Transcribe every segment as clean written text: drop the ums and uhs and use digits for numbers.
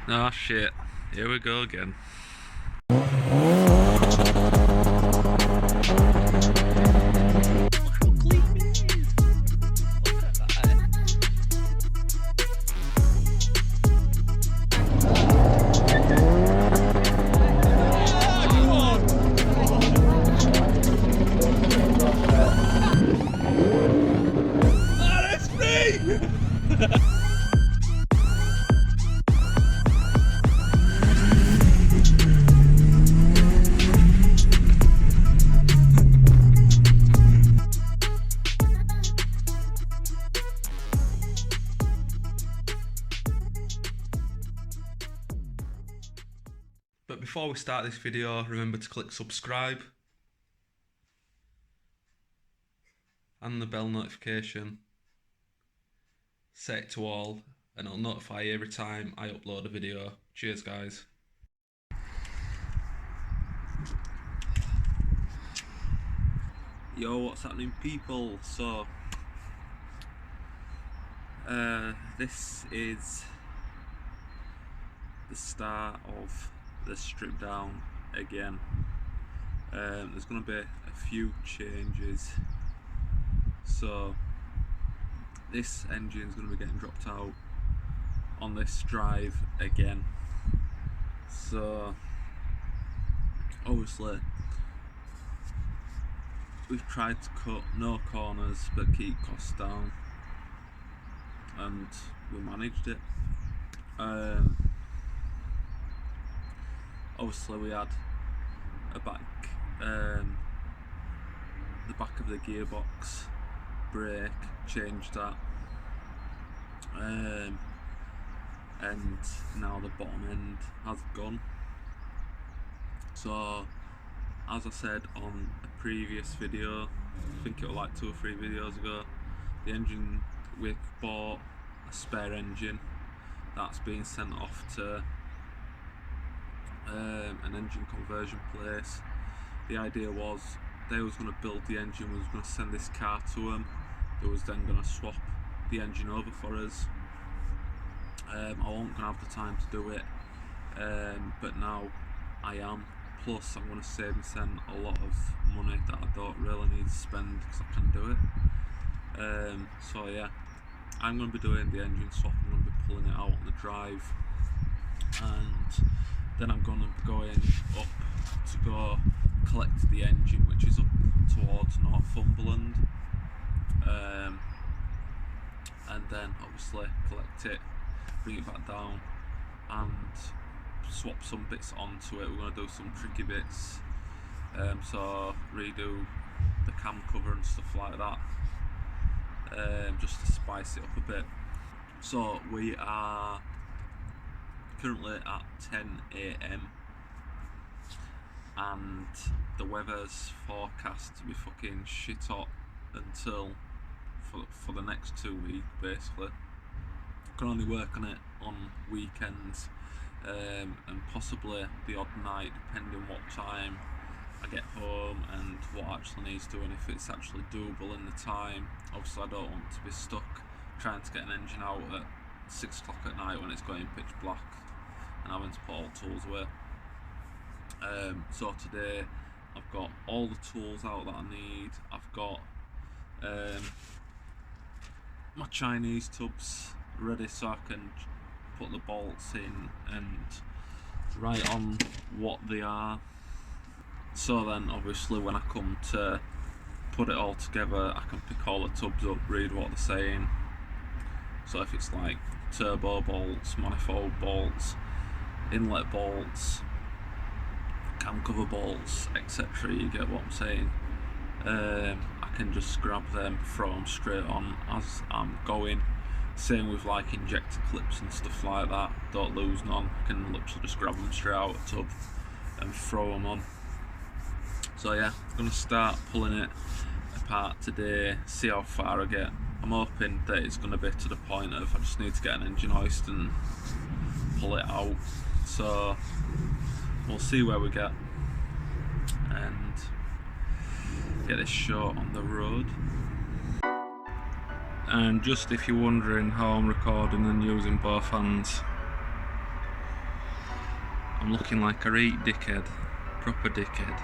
Oh shit, here we go again. But before we start this video, remember to click subscribe and the bell notification. Set it to all and it'll notify you every time I upload a video. Cheers guys. Yo, what's happening people? So this is the start of the strip down again. There's going to be a few changes. So this engine is going to be getting dropped out on this drive again. So obviously we've tried to cut no corners but keep costs down, and we managed it. Obviously we had a back, the back of the gearbox brake, changed that, and now the bottom end has gone. So as I said on a previous video, I think it was like 2 or 3 videos ago, the engine, we bought a spare engine that's being sent off to an engine conversion place. The idea was they was going to build the engine, we was going to send this car to them, they was then going to swap the engine over for us. I wasn't going to have the time to do it, but now I am. Plus I'm going to save myself a lot of money that I don't really need to spend because I can do it. So yeah, I'm going to be doing the engine swap. I'm going to be pulling it out on the drive, and then I'm going to be going up to go collect the engine, which is up towards Northumberland, and then obviously collect it, bring it back down and swap some bits onto it. We're going to do some tricky bits, so redo the cam cover and stuff like that, just to spice it up a bit. So we are currently at 10 AM and the weather's forecast to be fucking shit hot until for the next 2 weeks basically. Can only work on it on weekends, and possibly the odd night depending what time I get home and what actually needs doing, if it's actually doable in the time. Obviously I don't want to be stuck trying to get an engine out at 6 o'clock at night when it's going pitch black and having to put all tools away. So today I've got all the tools out that I need. I've got my Chinese tubs ready so I can put the bolts in and write on what they are. So then obviously when I come to put it all together, I can pick all the tubs up, read what they're saying. So if it's like turbo bolts, manifold bolts, inlet bolts, cam cover bolts, etc., you get what I'm saying. I can just grab them, throw them straight on as I'm going. Same with like injector clips and stuff like that, don't lose none. I can literally just grab them straight out of the tub and throw them on. So yeah, I'm going to start pulling it apart today, see how far I get. I'm hoping that it's going to be to the point of I just need to get an engine hoist and pull it out. So we'll see where we get and get this shot on the road. And just if you're wondering how I'm recording and using both hands, I'm looking like a right dickhead, proper dickhead.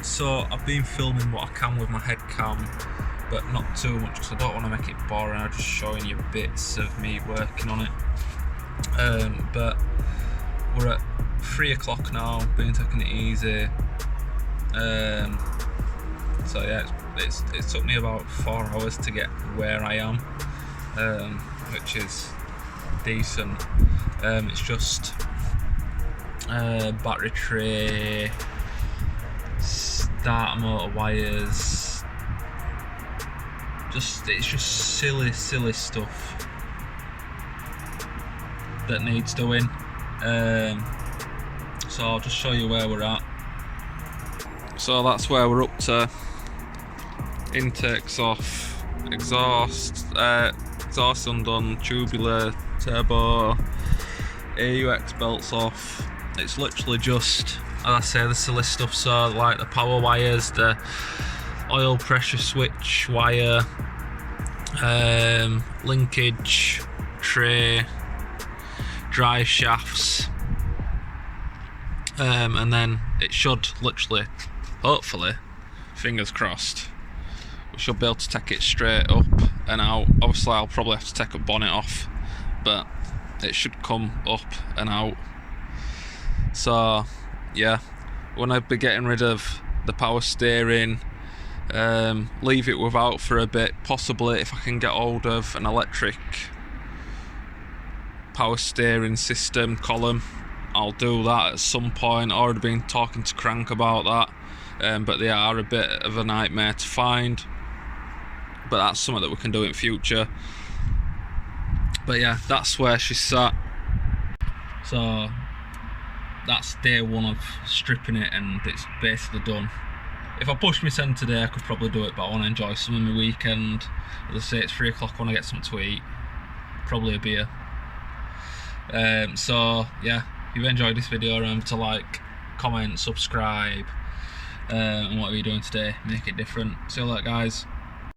So I've been filming what I can with my head cam, but not too much because I don't want to make it boring. I'm just showing you bits of me working on it. But we're at 3 o'clock now, been taking it easy. So yeah, it took me about 4 hours to get where I am, which is decent. It's just battery tray, starter motor wires, it's just silly stuff that needs doing. So I'll just show you where we're at. So that's where we're up to. Intakes off, exhaust undone, tubular, turbo, AUX belts off. It's literally just, as I say, the silly stuff. So like the power wires, the oil pressure switch wire, linkage, tray, drive shafts, and then it should literally, hopefully, fingers crossed, we should be able to take it straight up and out. Obviously I'll probably have to take a bonnet off, but it should come up and out. So yeah, we're going to be getting rid of the power steering, leave it without for a bit, possibly if I can get hold of an electric power steering system column, I'll do that at some point. Already been talking to Crank about that, but they are a bit of a nightmare to find, but that's something that we can do in future. But yeah, that's where she's sat. So that's day one of stripping it, and it's basically done. If I pushed myself today I could probably do it, but I want to enjoy some of my weekend. As I say, it's 3 o'clock, I want to get something to eat, probably a beer. So yeah, if you've enjoyed this video, remember to like, comment, subscribe, and what are you doing today? Make it different. See you later guys.